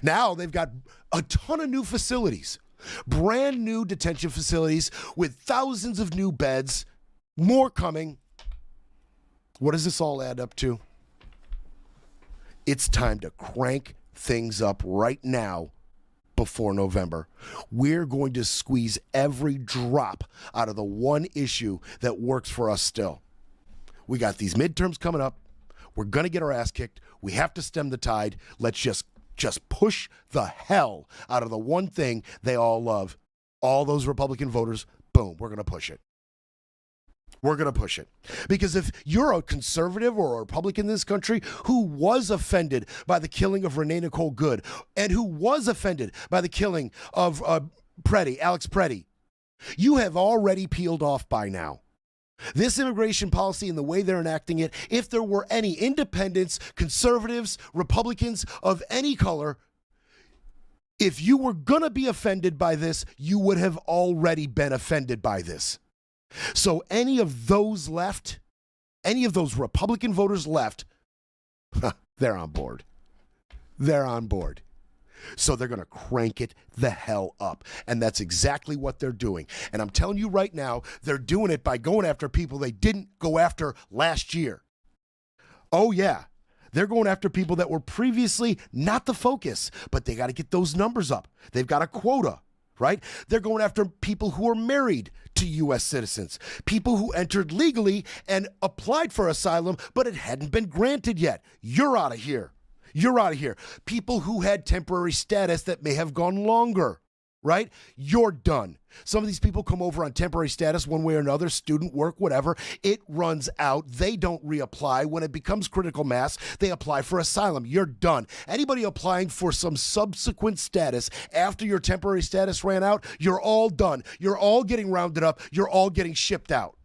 Now they've got a ton of new facilities, brand new detention facilities with thousands of new beds, more coming. What does this all add up to? It's time to crank things up right now before November. We're going to squeeze every drop out of the one issue that works for us still. We got these midterms coming up. We're going to get our ass kicked. We have to stem the tide. Let's just push the hell out of the one thing they all love. All those Republican voters, boom, we're going to push it. We're going to push it. Because if you're a conservative or a Republican in this country who was offended by the killing of Renee Nicole Good and who was offended by the killing of Alex Preddy, you have already peeled off by now. This immigration policy and the way they're enacting it, if there were any independents, conservatives, Republicans of any color, if you were going to be offended by this, you would have already been offended by this. So any of those left, any of those Republican voters left, they're on board. They're on board. So they're going to crank it the hell up. And that's exactly what they're doing. And I'm telling you right now, they're doing it by going after people they didn't go after last year. Oh, yeah. They're going after people that were previously not the focus, but they got to get those numbers up. They've got a quota, right? They're going after people who are married to U.S. citizens, people who entered legally and applied for asylum, but it hadn't been granted yet. You're out of here. You're out of here. People who had temporary status that may have gone longer, right? You're done. Some of these people come over on temporary status one way or another, student work, whatever. It runs out. They don't reapply. When it becomes critical mass, they apply for asylum. You're done. Anybody applying for some subsequent status after your temporary status ran out, you're all done. You're all getting rounded up. You're all getting shipped out.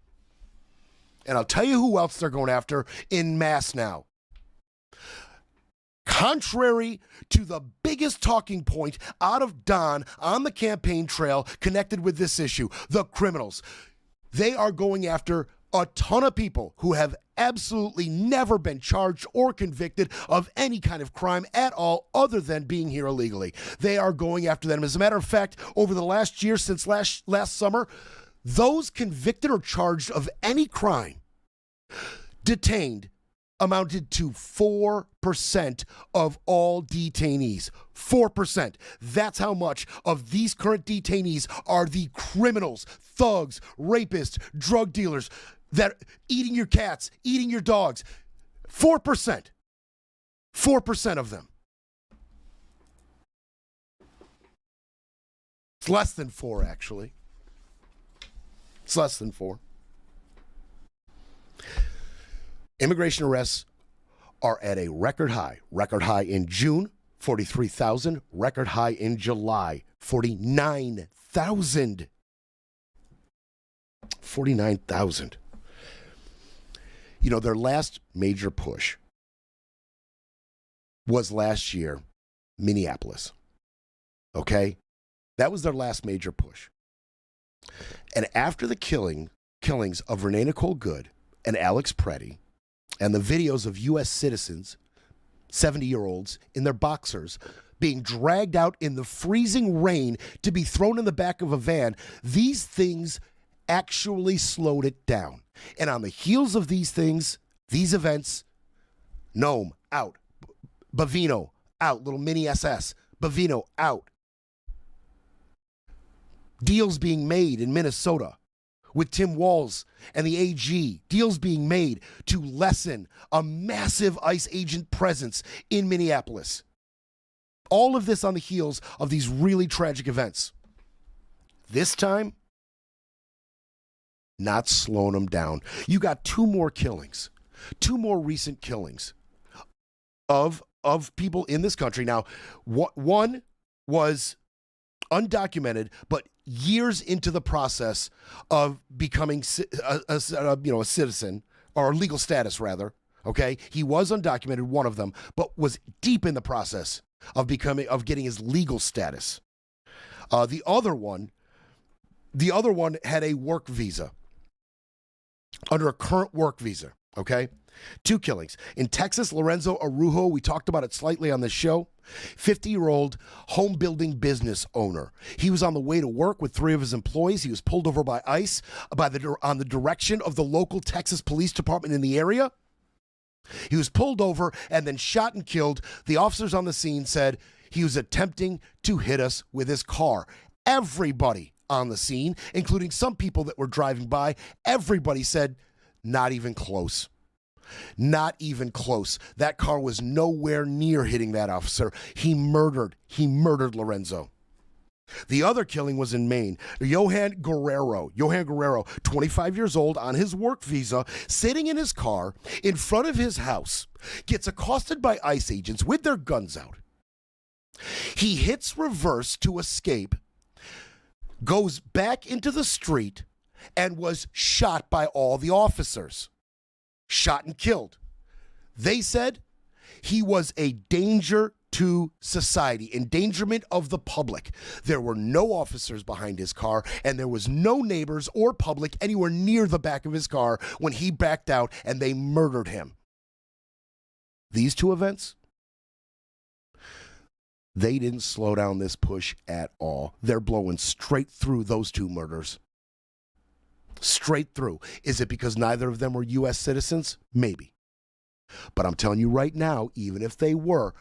And I'll tell you who else they're going after in mass now. Contrary to the biggest talking point out of Don on the campaign trail connected with this issue, the criminals. They are going after a ton of people who have absolutely never been charged or convicted of any kind of crime at all other than being here illegally. They are going after them. As a matter of fact, over the last year, since last summer, those convicted or charged of any crime, detained, amounted to 4% of all detainees. 4%. That's how much of these current detainees are the criminals, thugs, rapists, drug dealers that eating your cats, eating your dogs. 4%. 4% of them. It's less than 4, actually. It's less than 4. Immigration arrests are at a record high. Record high in June, 43,000. Record high in July, 49,000. 49,000. You know, their last major push was last year, Minneapolis. Okay? That was their last major push. And after the killings of Renee Nicole Good and Alex Preddy, and the videos of U.S. citizens, 70-year-olds, in their boxers, being dragged out in the freezing rain to be thrown in the back of a van, these things actually slowed it down. And on the heels of these things, these events, Nome out, Bavino out, little mini SS, Bavino out. Deals being made in Minnesota with Tim Walz and the AG, deals being made to lessen a massive ICE agent presence in Minneapolis. All of this on the heels of these really tragic events. This time, not slowing them down. You got 2 more killings, 2 more recent killings of people in this country. Now, one was undocumented, but years into the process of becoming a citizen, or legal status rather. Okay, he was undocumented, one of them, but was deep in the process of getting his legal status. The other one The other one had a work visa, under a current work visa, okay? 2 killings. In Texas, Lorenzo Araujo, we talked about it slightly on the show, 50-year-old home building business owner. He was on the way to work with 3 of his employees. He was pulled over by ICE on the direction of the local Texas Police Department in the area. He was pulled over and then shot and killed. The officers on the scene said he was attempting to hit us with his car. Everybody on the scene, including some people that were driving by, everybody said, not even close. Not even close. That car was nowhere near hitting that officer. He murdered Lorenzo. The other killing was in Maine. Johan Guerrero, 25 years old, on his work visa, sitting in his car in front of his house, gets accosted by ICE agents with their guns out. He hits reverse to escape, goes back into the street, and was shot by all the officers. Shot and killed. They said he was a danger to society, endangerment of the public. There were no officers behind his car, and there was no neighbors or public anywhere near the back of his car when he backed out, and they murdered him. These 2 events, they didn't slow down this push at all. They're blowing straight through those 2 murders. Straight through. Is it because neither of them were U.S. citizens? Maybe. But I'm telling you right now, even if they were,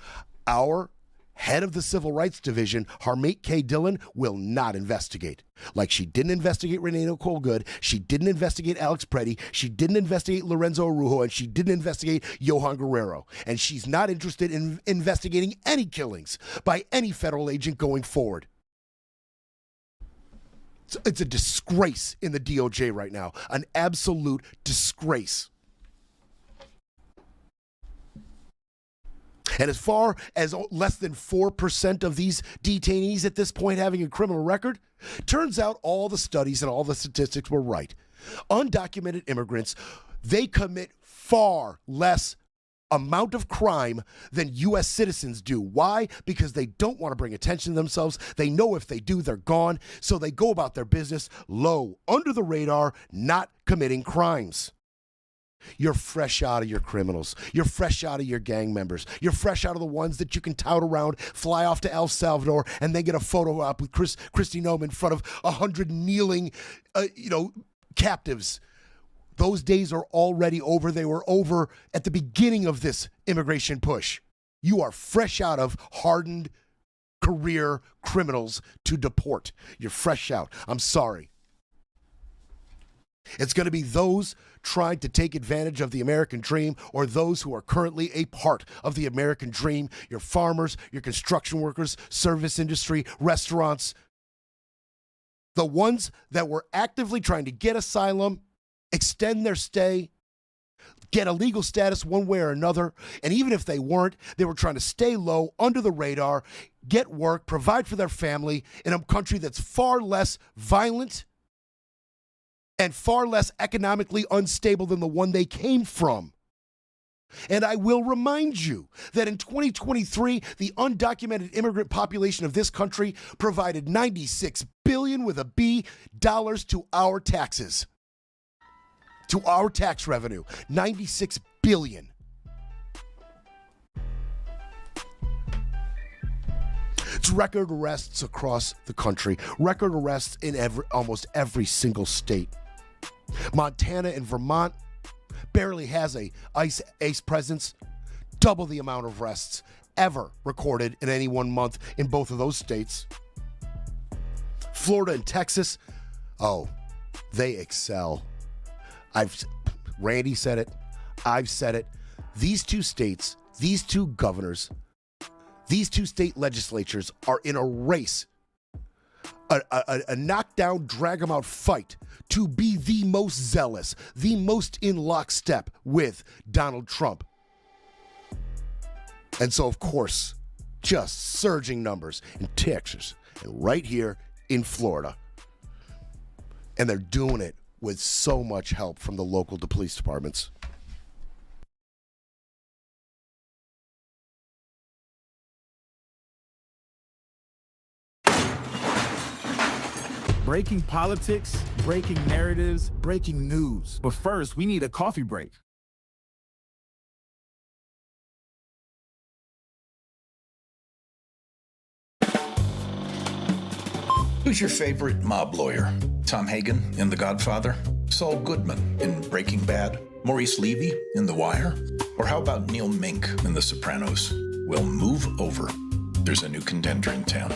our head of the Civil Rights Division, Harmeet K. Dillon, will not investigate. Like she didn't investigate Renato Colgood, she didn't investigate Alex Preddy, she didn't investigate Lorenzo Araujo, and she didn't investigate Johan Guerrero. And she's not interested in investigating any killings by any federal agent going forward. It's a disgrace in the DOJ right now. An absolute disgrace. And as far as less than 4% of these detainees at this point having a criminal record, turns out all the studies and all the statistics were right. Undocumented immigrants, they commit far less amount of crime than U.S. citizens do. Why? Because they don't want to bring attention to themselves. They know if they do, they're gone. So they go about their business low, under the radar, not committing crimes. You're fresh out of your criminals. You're fresh out of your gang members. You're fresh out of the ones that you can tout around, fly off to El Salvador, and then get a photo op with Kristi Noem in front of 100 kneeling, captives. Those days are already over. They were over at the beginning of this immigration push. You are fresh out of hardened career criminals to deport. You're fresh out. I'm sorry. It's going to be those trying to take advantage of the American dream, or those who are currently a part of the American dream. Your farmers, your construction workers, service industry, restaurants. The ones that were actively trying to get asylum, extend their stay, get a legal status one way or another. And even if they weren't, they were trying to stay low, under the radar, get work, provide for their family in a country that's far less violent and far less economically unstable than the one they came from. And I will remind you that in 2023, the undocumented immigrant population of this country provided $96 billion with a B dollars to our taxes. To our tax revenue, $96 billion. It's record arrests across the country, record arrests in almost every single state. Montana and Vermont barely has a ICE presence, double the amount of arrests ever recorded in any one month in both of those states. Florida and Texas, they excel. Randy said it. I've said it. These 2 states, these 2 governors, these 2 state legislatures are in a race, a knockdown, drag them out fight to be the most zealous, the most in lockstep with Donald Trump. And so, of course, just surging numbers in Texas and right here in Florida. And they're doing it with so much help from the local police departments. Breaking politics, breaking narratives, breaking news. But first, we need a coffee break. Who's your favorite mob lawyer? Tom Hagen in The Godfather? Saul Goodman in Breaking Bad? Maurice Levy in The Wire? Or how about Neil Mink in The Sopranos? Well, move over. There's a new contender in town.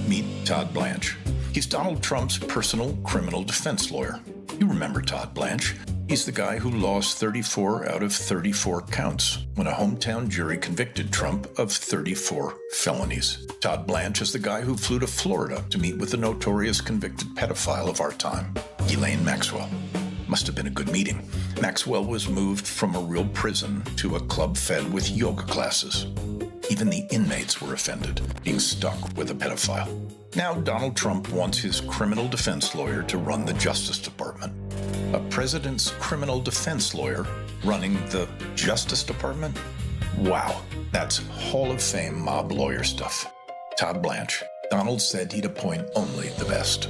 Meet Todd Blanche. He's Donald Trump's personal criminal defense lawyer. You remember Todd Blanche. He's the guy who lost 34 out of 34 counts when a hometown jury convicted Trump of 34 felonies. Todd Blanche is the guy who flew to Florida to meet with the notorious convicted pedophile of our time, Ghislaine Maxwell. Must have been a good meeting. Maxwell was moved from a real prison to a club fed with yoga classes. Even the inmates were offended, being stuck with a pedophile. Now Donald Trump wants his criminal defense lawyer to run the Justice Department. A president's criminal defense lawyer running the Justice Department? Wow, that's Hall of Fame mob lawyer stuff. Todd Blanche. Donald said he'd appoint only the best.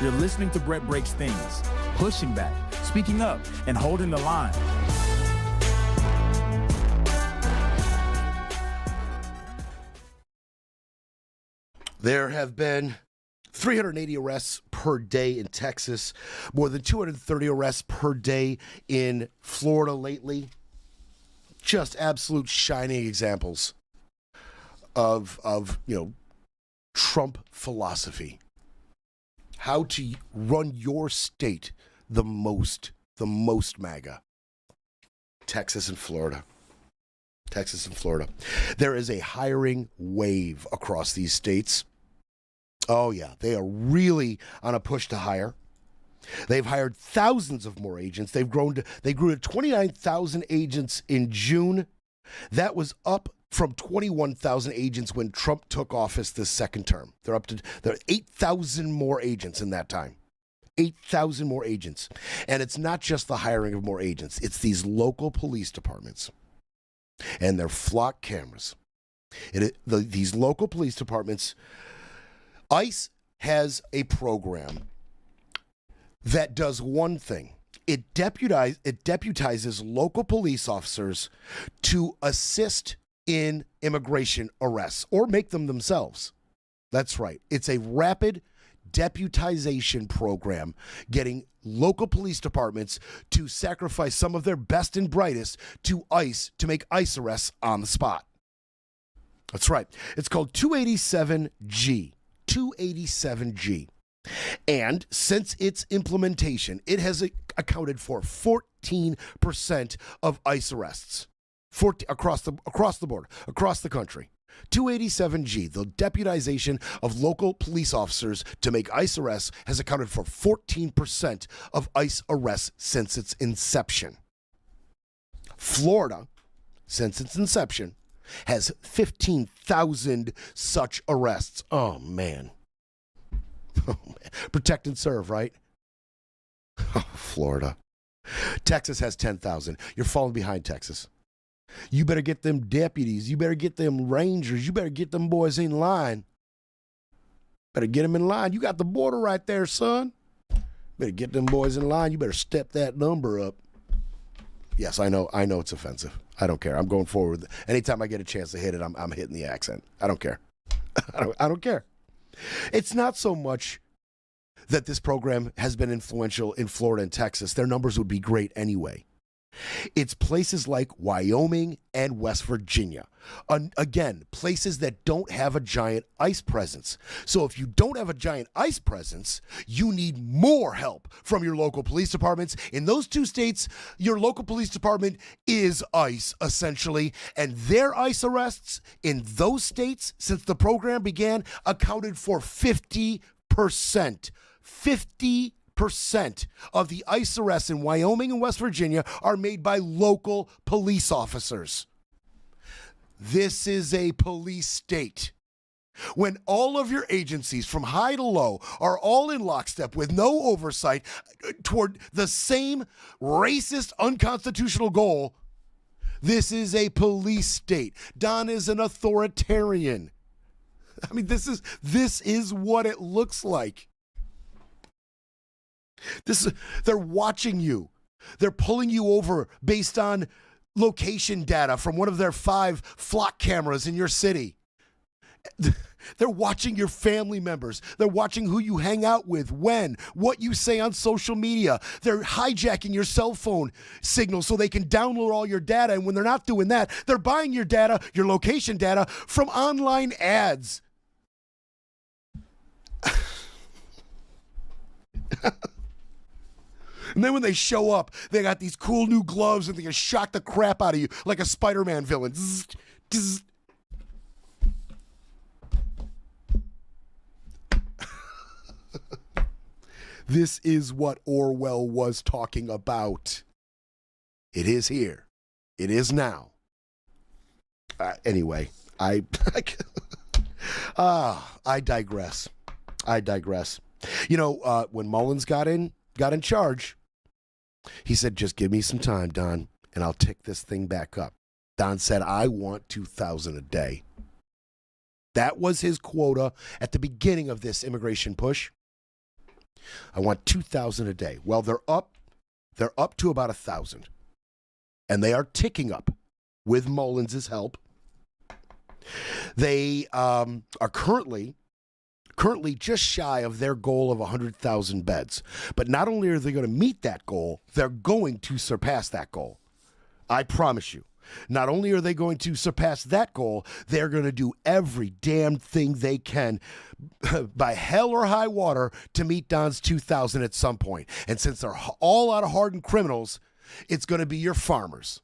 You're listening to Brett Breaks Things, pushing back, speaking up, and holding the line. There have been 380 arrests per day in Texas, more than 230 arrests per day in Florida lately. Just absolute shining examples of Trump philosophy. How to run your state the most MAGA. Texas and Florida. There is a hiring wave across these states. Oh yeah, they are really on a push to hire. They've hired thousands of more agents. They grew to 29,000 agents in June. That was up from 21,000 agents when Trump took office this second term. There are 8,000 more agents in that time. 8,000 more agents. And it's not just the hiring of more agents. It's these local police departments and their flock cameras. These local police departments, ICE has a program that does one thing. It deputizes local police officers to assist in immigration arrests or make them themselves. That's right. It's a rapid deputization program, getting local police departments to sacrifice some of their best and brightest to ICE to make ICE arrests on the spot. That's right. It's called 287G. 287G. And since its implementation, it has accounted for 14% of ICE arrests across the board, across the country. 287G, the deputization of local police officers to make ICE arrests, has accounted for 14% of ICE arrests since its inception. Florida, since its inception, has 15,000 such arrests. Oh, man. Protect and serve, right? Oh, Florida. Texas has 10,000. You're falling behind, Texas. You better get them deputies. You better get them rangers. You better get them boys in line. Better get them in line. You got the border right there, son. Better get them boys in line. You better step that number up. Yes, I know it's offensive. I don't care. I'm going forward. Anytime I get a chance to hit it, I'm hitting the accent. I don't care. I don't care. It's not so much that this program has been influential in Florida and Texas. Their numbers would be great anyway. It's places like Wyoming and West Virginia. Again, places that don't have a giant ICE presence. So if you don't have a giant ICE presence, you need more help from your local police departments. In those two states, your local police department is ICE, essentially. And their ICE arrests in those states, since the program began, accounted for 50%. 50% of the ICE arrests in Wyoming and West Virginia are made by local police officers. This is a police state. when all of your agencies from high to low are all in lockstep with no oversight toward the same racist, unconstitutional goal. This is a police state. Don is an authoritarian. I mean, this is what it looks like. They're watching you. They're pulling you over based on location data from one of their 5 flock cameras in your city. They're watching your family members. They're watching who you hang out with, when, what you say on social media. They're hijacking your cell phone signal so they can download all your data. And when they're not doing that, they're buying your data, your location data, from online ads. And then when they show up, they got these cool new gloves and they can shock the crap out of you like a Spider-Man villain. Zzz, zzz. This is what Orwell was talking about. It is here. It is now. Anyway, I digress. You know, when Mullins got in charge, he said, just give me some time, Don, and I'll tick this thing back up. Don said, I want 2,000 a day. That was his quota at the beginning of this immigration push. I want 2,000 a day. Well, they're up to about 1,000. And they are ticking up with Mullins' help. They are currently just shy of their goal of 100,000 beds. But not only are they going to meet that goal, they're going to surpass that goal. I promise you. Not only are they going to surpass that goal, they're going to do every damn thing they can by hell or high water to meet Don's 2,000 at some point. And since they're all out of hardened criminals, it's going to be your farmers,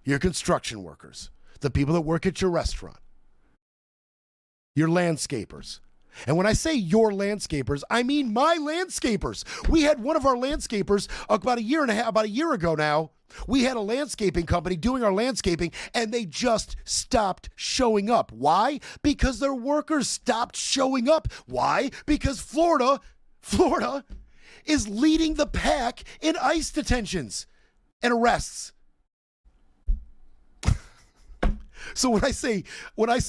your construction workers, the people that work at your restaurant, your landscapers. And when I say your landscapers, I mean my landscapers. We had one of our landscapers about a year ago now. We had a landscaping company doing our landscaping, and they just stopped showing up. Why? Because their workers stopped showing up. Why? Because Florida is leading the pack in ICE detentions and arrests. So when I say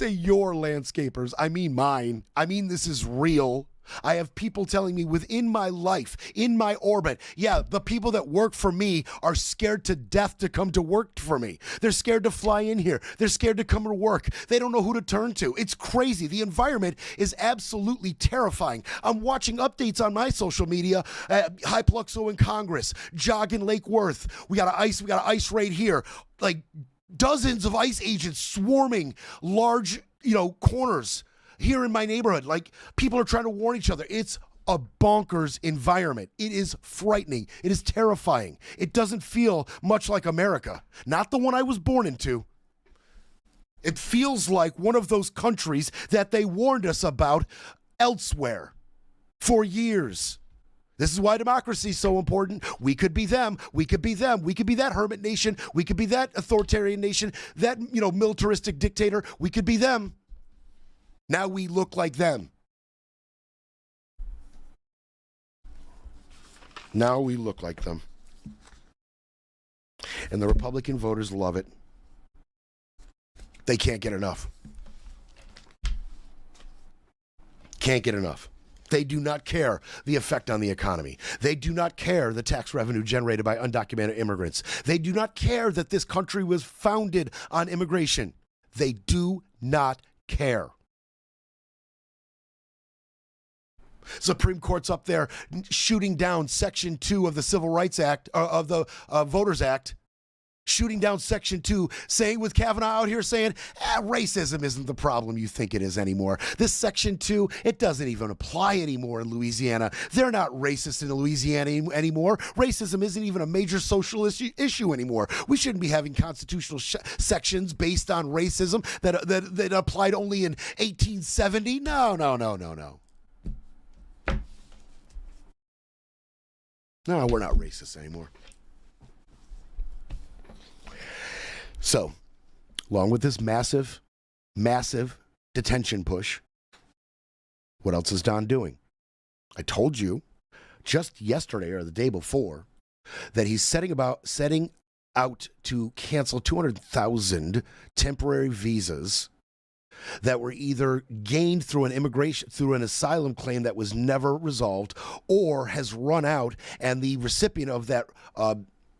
your landscapers, I mean mine. I mean this is real. I have people telling me within my life, in my orbit, yeah, the people that work for me are scared to death to come to work for me. They're scared to fly in here. They're scared to come to work. They don't know who to turn to. It's crazy. The environment is absolutely terrifying. I'm watching updates on my social media. High Pluxo in Congress, Jog in Lake Worth. We got an ICE raid here. Like dozens of ICE agents swarming large, corners here in my neighborhood. Like, people are trying to warn each other. It's a bonkers environment. It is frightening. It is terrifying. It doesn't feel much like America. Not the one I was born into. It feels like one of those countries that they warned us about elsewhere for years. This is why democracy is so important. We could be them. We could be them. We could be that hermit nation. We could be that authoritarian nation, that, militaristic dictator. We could be them. Now we look like them. Now we look like them. And the Republican voters love it. They can't get enough. Can't get enough. They do not care the effect on the economy. They do not care the tax revenue generated by undocumented immigrants. They do not care that this country was founded on immigration. They do not care. Supreme Court's up there shooting down Section 2 of the Civil Rights Act, of the Voters Act, shooting down Section 2, saying with Kavanaugh out here saying, racism isn't the problem you think it is anymore. This Section 2, it doesn't even apply anymore in Louisiana. They're not racist in Louisiana anymore. Racism isn't even a major social issue anymore. We shouldn't be having constitutional sections based on racism that applied only in 1870. No. No, we're not racist anymore. So, along with this massive detention push, What else is Don doing? I told you just yesterday or the day before that he's setting out to cancel 200,000 temporary visas that were either gained through an asylum claim that was never resolved or has run out, and the recipient of that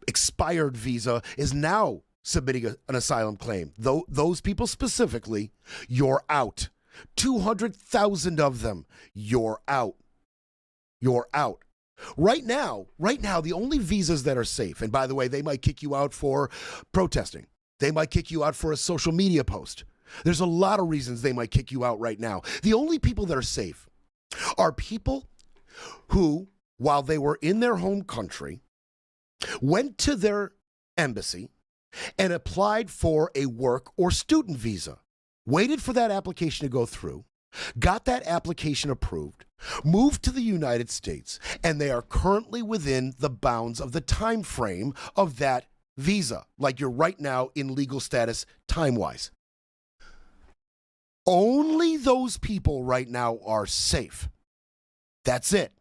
expired visa is now submitting an asylum claim. Those people specifically, you're out. 200,000 of them, you're out. You're out. Right now, the only visas that are safe, and by the way, they might kick you out for protesting. They might kick you out for a social media post. There's a lot of reasons they might kick you out right now. The only people that are safe are people who, while they were in their home country, went to their embassy and applied for a work or student visa, waited for that application to go through, got that application approved, moved to the United States, and they are currently within the bounds of the time frame of that visa, like you're right now in legal status time-wise. Only those people right now are safe. That's it.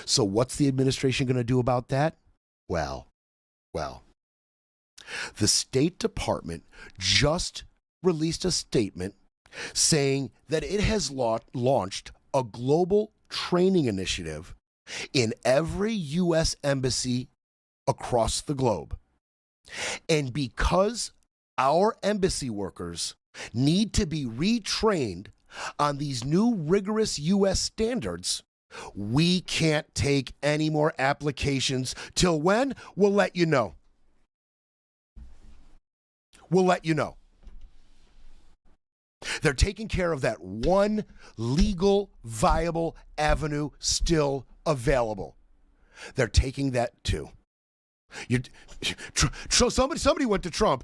So what's the administration going to do about that? Well, the State Department just released a statement saying that it has launched a global training initiative in every U.S. embassy across the globe. And because our embassy workers need to be retrained on these new rigorous U.S. standards, we can't take any more applications. Till when? We'll let you know. We'll let you know. They're taking care of that one legal, viable avenue still available. They're taking that too. Somebody went to Trump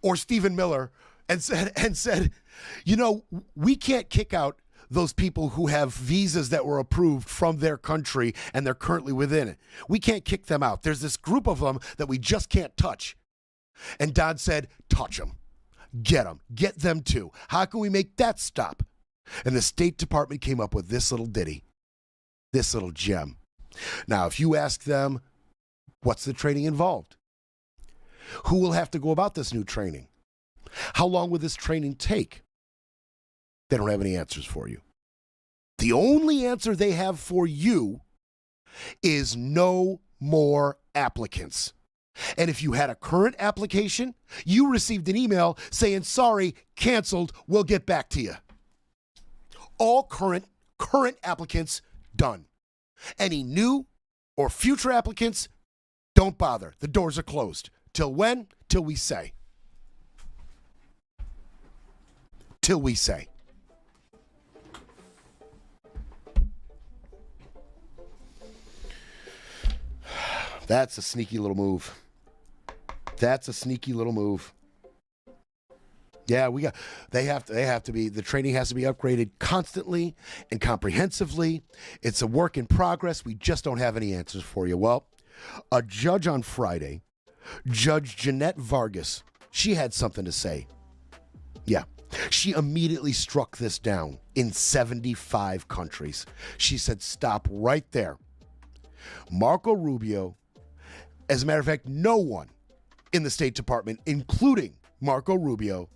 or Stephen Miller and said, you know, we can't kick out those people who have visas that were approved from their country and they're currently within it. We can't kick them out. There's this group of them that we just can't touch. And Don said, touch them. Get them. Get them too. How can we make that stop? And the State Department came up with this little ditty, this little gem. Now, if you ask them, what's the training involved? Who will have to go about this new training? How long will this training take? They don't have any answers for you. The only answer they have for you is no more applicants. And if you had a current application, you received an email saying, sorry, canceled, we'll get back to you. All current applicants, done. Any new or future applicants, don't bother. The doors are closed. Till when? Till we say. Till we say. That's a sneaky little move. That's a sneaky little move. Yeah, they have to be, the training has to be upgraded constantly and comprehensively. It's a work in progress. We just don't have any answers for you. Well, a judge on Friday, Judge Jeanette Vargas, she had something to say. Yeah. She immediately struck this down in 75 countries. She said, stop right there. Marco Rubio, as a matter of fact, no one in the State Department, including Marco Rubio,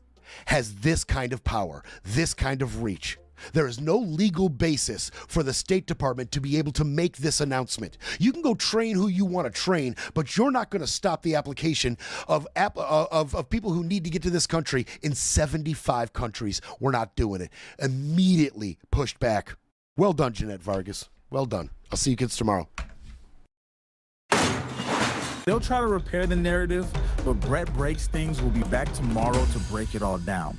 has this kind of power, this kind of reach. There is no legal basis for the State Department to be able to make this announcement. You can go train who you want to train, but you're not going to stop the application of people who need to get to this country in 75 countries. We're not doing it. Immediately pushed back. Well done, Jeanette Vargas. Well done. I'll see you kids tomorrow. They'll try to repair the narrative, but Brett Breaks Things will be back tomorrow to break it all down.